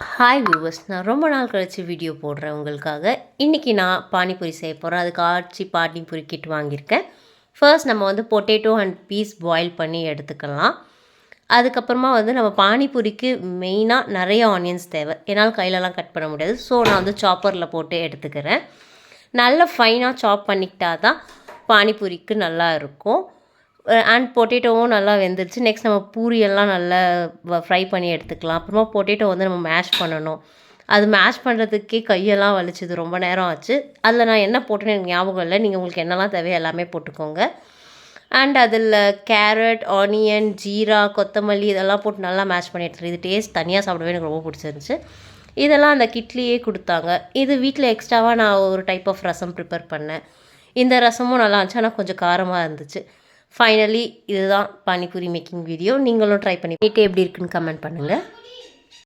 Hi viewers, நான் ரொம்ப நாள் கழிச்சு வீடியோ போடுறேன் உங்களுக்காக. இன்றைக்கி நான் பானிபூரி செய்ய போகிறேன். அதுக்கு ஆச்சி பானிபூரி கிட் வாங்கியிருக்கேன். ஃபர்ஸ்ட் நம்ம வந்து பொட்டேட்டோ அண்ட் பீஸ் பாயில் பண்ணி எடுத்துக்கலாம். அதுக்கப்புறமா வந்து நம்ம பானிபூரிக்கு மெயினாக நிறைய ஆனியன்ஸ் தேவை. என்னால் கையிலலாம் கட் பண்ண முடியாது. ஸோ நான் வந்து சாப்பரில் போட்டு எடுத்துக்கிறேன். நல்லா ஃபைனாக சாப் பண்ணிக்கிட்டா தான் பானிபூரிக்கு நல்லா இருக்கும். அண்ட் பொட்டேட்டோவும் நல்லா வெந்துருச்சு. நெக்ஸ்ட் நம்ம பூரியெல்லாம் நல்லா ஃப்ரை பண்ணி எடுத்துக்கலாம். அப்புறமா பொட்டேட்டோ வந்து நம்ம மேஷ் பண்ணணும். அது மேஷ் பண்ணுறதுக்கே கையெல்லாம் வலிச்சுது, ரொம்ப நேரம் ஆச்சு. அதில் நான் என்ன போட்டேன்னு எனக்கு ஞாபகம் இல்லை. நீங்கள் உங்களுக்கு என்னெல்லாம் தேவையோ எல்லாமே போட்டுக்கோங்க. அண்ட் அதில் கேரட், ஆனியன், ஜீரா, கொத்தமல்லி இதெல்லாம் போட்டு நல்லா மேஷ் பண்ணி எடுத்துகிட்டு, இது டேஸ்ட் தனியாக சாப்பிடவே எனக்கு ரொம்ப பிடிச்சிருந்துச்சு. இதெல்லாம் அந்த கிட்லேயே கொடுத்தாங்க. இது வீட்டில் எக்ஸ்ட்ராவாக நான் ஒரு டைப் ஆஃப் ரசம் ப்ரிப்பேர் பண்ணேன். இந்த ரசமும் நல்லா இருந்துச்சு, ஆனால் கொஞ்சம் காரமாக இருந்துச்சு. ஃபைனலி இதுதான் பானிபூரி மேக்கிங் வீடியோ. நீங்களும் ட்ரை பண்ணிட்டு எப்படி இருக்குன்னு கமெண்ட் பண்ணுங்கள்.